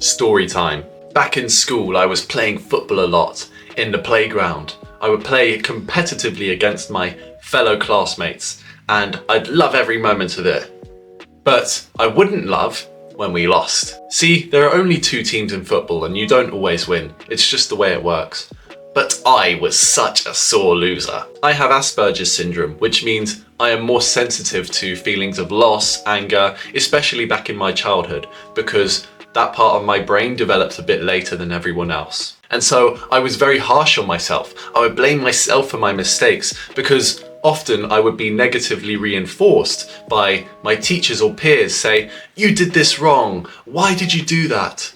Story time. Back in school, I was playing football a lot in the playground. I would play competitively against my fellow classmates, and I'd love every moment of it. But I wouldn't love when we lost. See, there are only two teams in football, and you don't always win. It's just the way it works. But I was such a sore loser. I have Asperger's syndrome, which means I am more sensitive to feelings of loss, anger, especially back in my childhood, because that part of my brain developed a bit later than everyone else. And so I was very harsh on myself. I would blame myself for my mistakes because often I would be negatively reinforced by my teachers or peers say, "You did this wrong. Why did you do that?"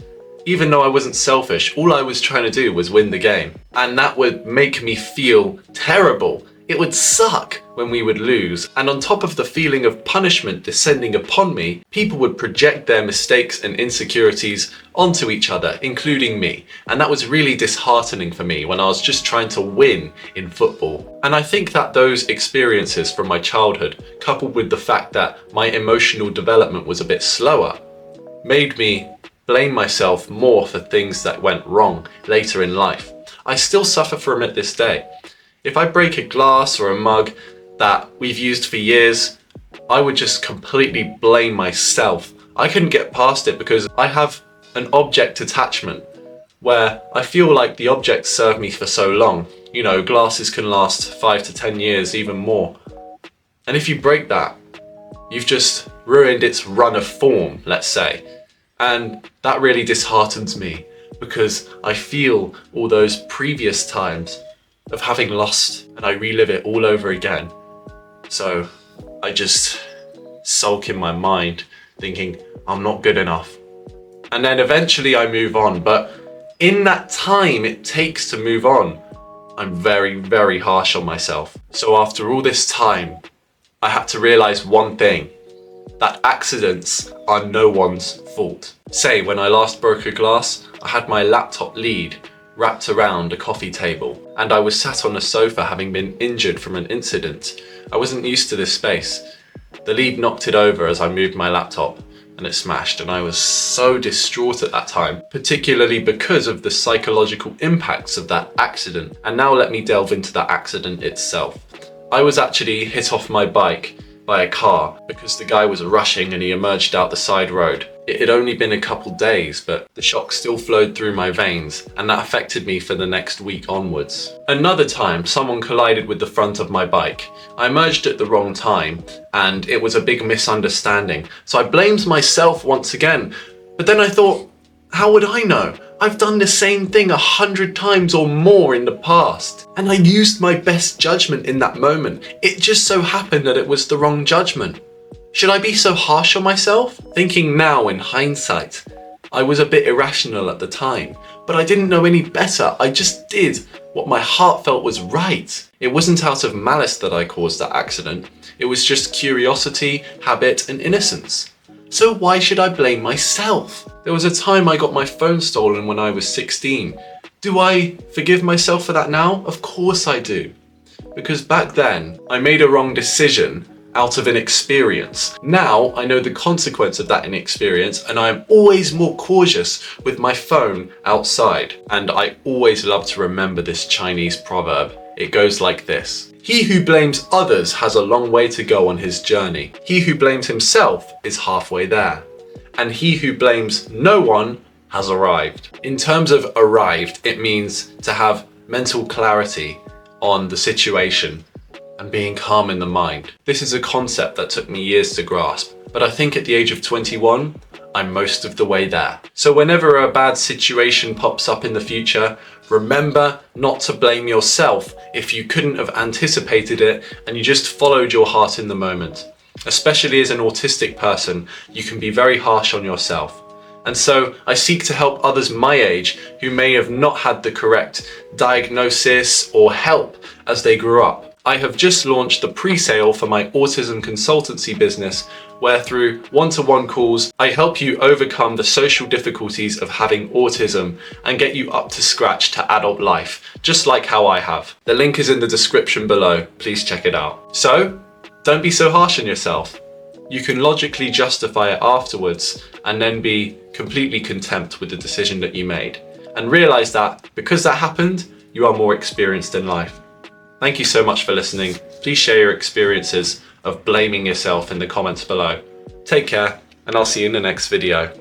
Even though I wasn't selfish, all I was trying to do was win the game. And that would make me feel terrible. It would suck when we would lose. And on top of the feeling of punishment descending upon me, people would project their mistakes and insecurities onto each other, including me. And that was really disheartening for me when I was just trying to win in football. And I think that those experiences from my childhood, coupled with the fact that my emotional development was a bit slower, made me blame myself more for things that went wrong later in life. I still suffer from it this day. If I break a glass or a mug that we've used for years, I would just completely blame myself. I couldn't get past it because I have an object attachment where I feel like the object served me for so long. You know, glasses can last 5 to 10 years, even more. And if you break that, you've just ruined its run of form, let's say. And that really disheartens me because I feel all those previous times of having lost and I relive it all over again. So I just sulk in my mind thinking I'm not good enough. And then eventually I move on, but in that time it takes to move on, I'm very, very harsh on myself. So after all this time, I had to realize one thing, that accidents are no one's fault. Say, when I last broke a glass, I had my laptop lead wrapped around a coffee table, and I was sat on a sofa having been injured from an incident. I wasn't used to this space. The lead knocked it over as I moved my laptop, and it smashed, and I was so distraught at that time, particularly because of the psychological impacts of that accident. And now let me delve into that accident itself. I was actually hit off my bike by a car because the guy was rushing and he emerged out the side road. It had only been a couple days, but the shock still flowed through my veins, and that affected me for the next week onwards. Another time, someone collided with the front of my bike. I emerged at the wrong time, and it was a big misunderstanding. So I blamed myself once again, but then I thought, how would I know? I've done the same thing 100 times or more in the past. And I used my best judgment in that moment. It just so happened that it was the wrong judgment. Should I be so harsh on myself? Thinking now in hindsight, I was a bit irrational at the time, but I didn't know any better. I just did what my heart felt was right. It wasn't out of malice that I caused that accident. It was just curiosity, habit, and innocence. So why should I blame myself? There was a time I got my phone stolen when I was 16. Do I forgive myself for that now? Of course I do. Because back then, I made a wrong decision out of inexperience. Now I know the consequence of that inexperience, and I am always more cautious with my phone outside. And I always love to remember this Chinese proverb. It goes like this: he who blames others has a long way to go on his journey. He who blames himself is halfway there. And he who blames no one has arrived. In terms of arrived, it means to have mental clarity on the situation and being calm in the mind. This is a concept that took me years to grasp, but I think at the age of 21, I'm most of the way there. So whenever a bad situation pops up in the future, remember not to blame yourself if you couldn't have anticipated it and you just followed your heart in the moment. Especially as an autistic person, you can be very harsh on yourself. And so I seek to help others my age who may have not had the correct diagnosis or help as they grew up. I have just launched the pre-sale for my autism consultancy business, where through one-to-one calls, I help you overcome the social difficulties of having autism and get you up to scratch to adult life, just like how I have. The link is in the description below, please check it out. So, don't be so harsh on yourself. you can logically justify it afterwards and then be completely content with the decision that you made. And realize that because that happened, you are more experienced in life. Thank you so much for listening. Please share your experiences of blaming yourself in the comments below. Take care, and I'll see you in the next video.